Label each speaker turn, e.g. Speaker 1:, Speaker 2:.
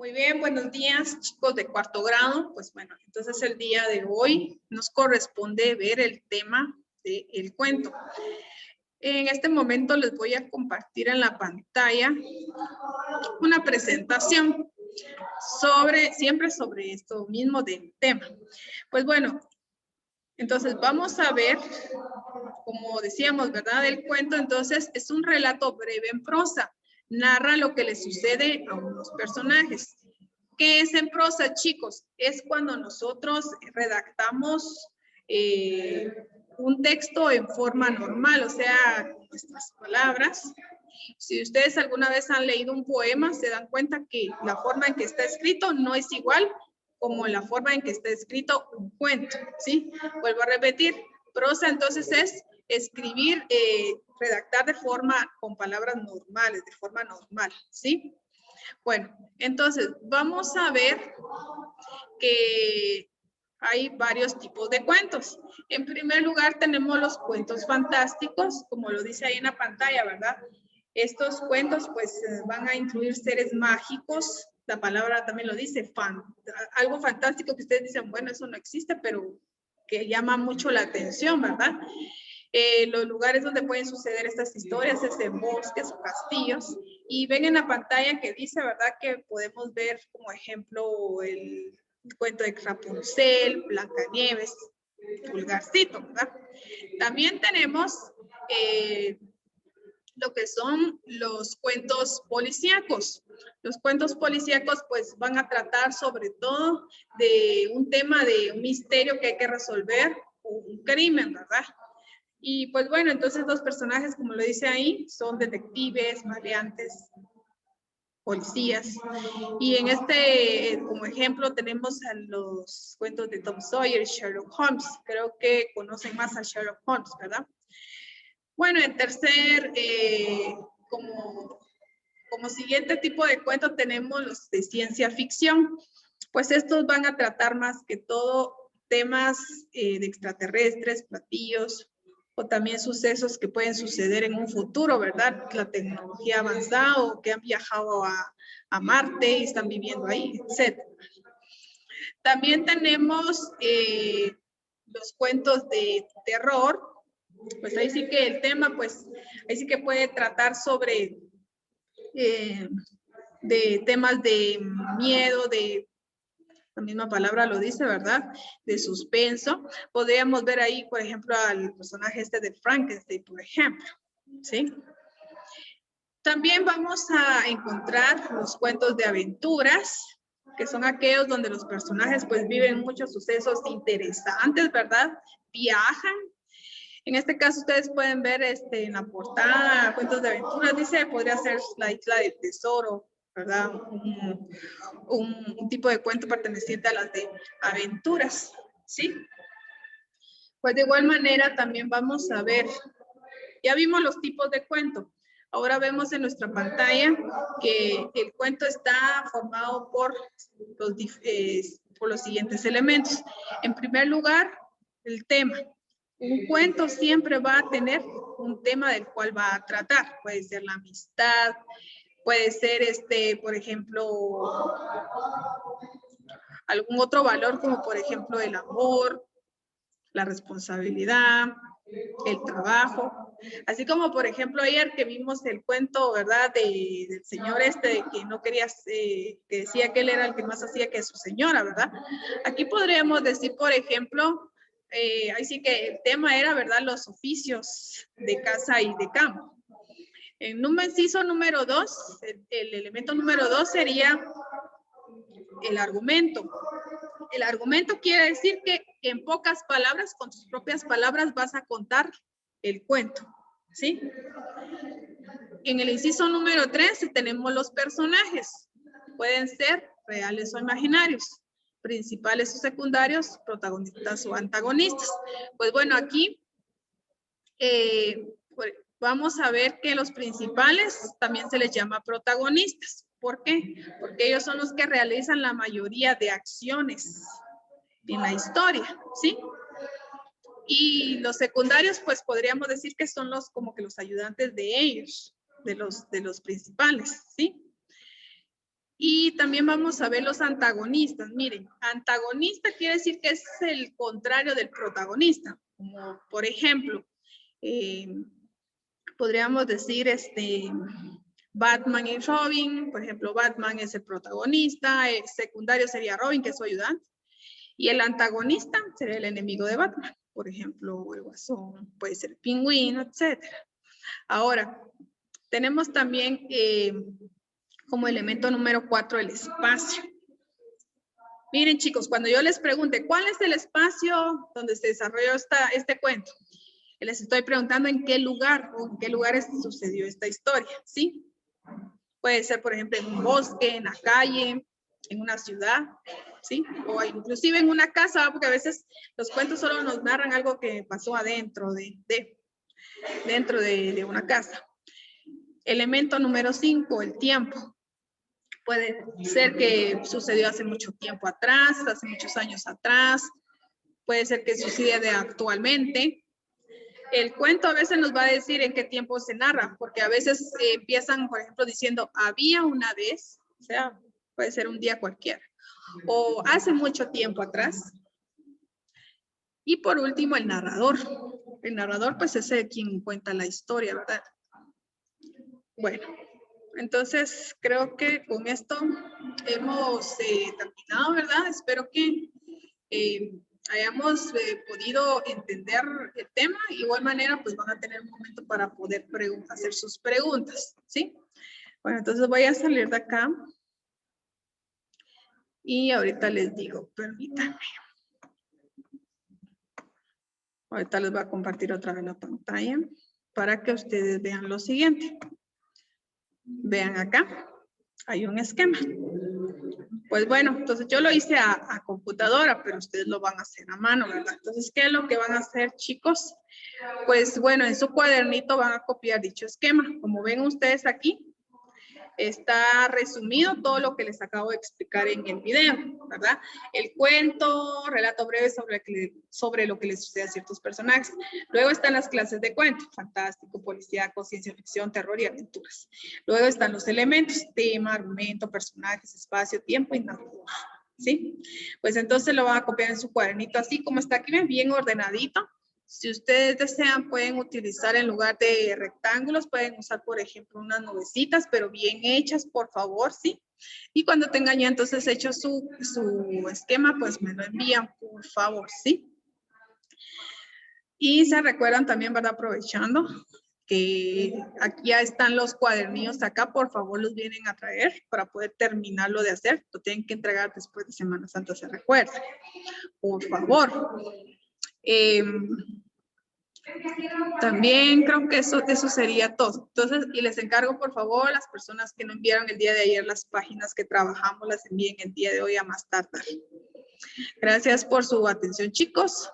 Speaker 1: Muy bien, buenos días, chicos de cuarto grado. Pues bueno, entonces el día de hoy nos corresponde ver el tema del cuento. En este momento les voy a compartir en la pantalla una presentación siempre sobre esto mismo del tema. Pues bueno, entonces vamos a ver, como decíamos, ¿verdad? El cuento, entonces, es un relato breve en prosa. Narra lo que le sucede a unos personajes. ¿Qué es en prosa, chicos? Es cuando nosotros redactamos un texto en forma normal, o sea, con nuestras palabras. Si ustedes alguna vez han leído un poema, se dan cuenta que la forma en que está escrito no es igual como la forma en que está escrito un cuento, ¿sí? Vuelvo a repetir, prosa entonces es escribir, redactar de forma, con palabras normales, de forma normal, ¿sí? Bueno, entonces vamos a ver que hay varios tipos de cuentos. En primer lugar tenemos los cuentos fantásticos, como lo dice ahí en la pantalla, ¿verdad? Estos cuentos pues van a incluir seres mágicos, la palabra también lo dice, algo fantástico que ustedes dicen, bueno, eso no existe, pero que llama mucho la atención, ¿verdad? Los lugares donde pueden suceder estas historias es en bosques o castillos. Y ven en la pantalla que dice, ¿verdad? Que podemos ver como ejemplo el cuento de Rapunzel, Blancanieves, Pulgarcito, ¿verdad? También tenemos lo que son los cuentos policíacos. Los cuentos policíacos pues van a tratar sobre todo de un tema de un misterio que hay que resolver, un crimen, ¿verdad? Y pues bueno, entonces los personajes, como lo dice ahí, son detectives, maleantes, policías. Y en como ejemplo, tenemos a los cuentos de Tom Sawyer y Sherlock Holmes. Creo que conocen más a Sherlock Holmes, ¿verdad? Bueno, en tercer, como siguiente tipo de cuento tenemos los de ciencia ficción. Pues estos van a tratar más que todo temas de extraterrestres, platillos, o también sucesos que pueden suceder en un futuro, ¿verdad? La tecnología avanzada o que han viajado a Marte y están viviendo ahí, etc. También tenemos los cuentos de terror. Pues ahí sí que el tema, pues ahí sí que puede tratar sobre de temas de miedo, de la misma palabra lo dice, ¿verdad? De suspenso. Podríamos ver ahí, por ejemplo, al personaje este de Frankenstein, por ejemplo, ¿sí? También vamos a encontrar los cuentos de aventuras, que son aquellos donde los personajes pues viven muchos sucesos interesantes, ¿verdad? Viajan. En este caso ustedes pueden ver en la portada, cuentos de aventuras, dice, podría ser la isla del tesoro, ¿verdad? Un tipo de cuento perteneciente a las de aventuras, ¿sí? Pues de igual manera también vamos a ver, ya vimos los tipos de cuento. Ahora vemos en nuestra pantalla que el cuento está formado por los siguientes elementos. En primer lugar, el tema. Un cuento siempre va a tener un tema del cual va a tratar. Puede ser la amistad, puede ser, por ejemplo, algún otro valor como por ejemplo el amor, la responsabilidad, el trabajo. Así como por ejemplo ayer que vimos el cuento, ¿verdad? Del señor de que no quería, que decía que él era el que más hacía que su señora, ¿verdad? Aquí podríamos decir, por ejemplo, ahí sí que el tema era, ¿verdad? Los oficios de casa y de campo. En un inciso número 2, el elemento número 2 sería el argumento. El argumento quiere decir que en pocas palabras, con tus propias palabras, vas a contar el cuento, ¿sí? En el inciso número 3 tenemos los personajes. Pueden ser reales o imaginarios, principales o secundarios, protagonistas o antagonistas. Pues bueno, aquí vamos a ver que los principales también se les llama protagonistas. ¿Por qué? Porque ellos son los que realizan la mayoría de acciones en la historia, ¿sí? Y los secundarios, pues podríamos decir que son como que los ayudantes de ellos, de los principales, ¿sí? Y también vamos a ver los antagonistas. Miren, antagonista quiere decir que es el contrario del protagonista. Como por ejemplo, podríamos decir Batman y Robin. Por ejemplo, Batman es el protagonista, el secundario sería Robin, que es su ayudante. Y el antagonista sería el enemigo de Batman. Por ejemplo, el Guasón, puede ser el Pingüino, etc. Ahora, tenemos también como elemento número 4 el espacio. Miren, chicos, cuando yo les pregunte cuál es el espacio donde se desarrolló este cuento, les estoy preguntando en qué lugar o en qué lugares sucedió esta historia, ¿sí? Puede ser, por ejemplo, en un bosque, en la calle, en una ciudad, ¿sí? O inclusive en una casa, porque a veces los cuentos solo nos narran algo que pasó adentro dentro de una casa. Elemento número 5, el tiempo. Puede ser que sucedió hace mucho tiempo atrás, hace muchos años atrás. Puede ser que sucede actualmente. El cuento a veces nos va a decir en qué tiempo se narra, porque a veces empiezan, por ejemplo, diciendo, había una vez, o sea, puede ser un día cualquiera, o hace mucho tiempo atrás. Y por último, el narrador. El narrador, pues, es el quien cuenta la historia, ¿verdad? Bueno, entonces creo que con esto hemos terminado, ¿verdad? Espero que hayamos podido entender el tema. De igual manera, pues van a tener un momento para poder hacer sus preguntas, ¿sí? Bueno, entonces voy a salir de acá. Y ahorita les digo, permítanme. Ahorita les voy a compartir otra vez la pantalla para que ustedes vean lo siguiente. Vean acá, hay un esquema. Pues bueno, entonces yo lo hice a computadora, pero ustedes lo van a hacer a mano, ¿verdad? Entonces, ¿qué es lo que van a hacer, chicos? Pues bueno, en su cuadernito van a copiar dicho esquema. Como ven ustedes aquí, está resumido todo lo que les acabo de explicar en el video, ¿verdad? El cuento, relato breve sobre lo que les sucede a ciertos personajes. Luego están las clases de cuento, fantástico, policíaco, ciencia ficción, terror y aventuras. Luego están los elementos, tema, argumento, personajes, espacio, tiempo y narrador, ¿sí? Pues entonces lo van a copiar en su cuadernito así como está aquí, bien ordenadito. Si ustedes desean, pueden utilizar en lugar de rectángulos, pueden usar, por ejemplo, unas nubecitas, pero bien hechas, por favor, ¿sí? Y cuando tengan ya entonces hecho su esquema, pues me lo envían, por favor, ¿sí? Y se recuerdan también, ¿verdad? Aprovechando que aquí ya están los cuadernillos acá, por favor los vienen a traer para poder terminarlo de hacer. Lo tienen que entregar después de Semana Santa, se recuerden. Por favor. También creo que eso sería todo. Entonces, y les encargo, por favor, las personas que no enviaron el día de ayer las páginas que trabajamos, las envíen el día de hoy a más tardar. Gracias por su atención, chicos.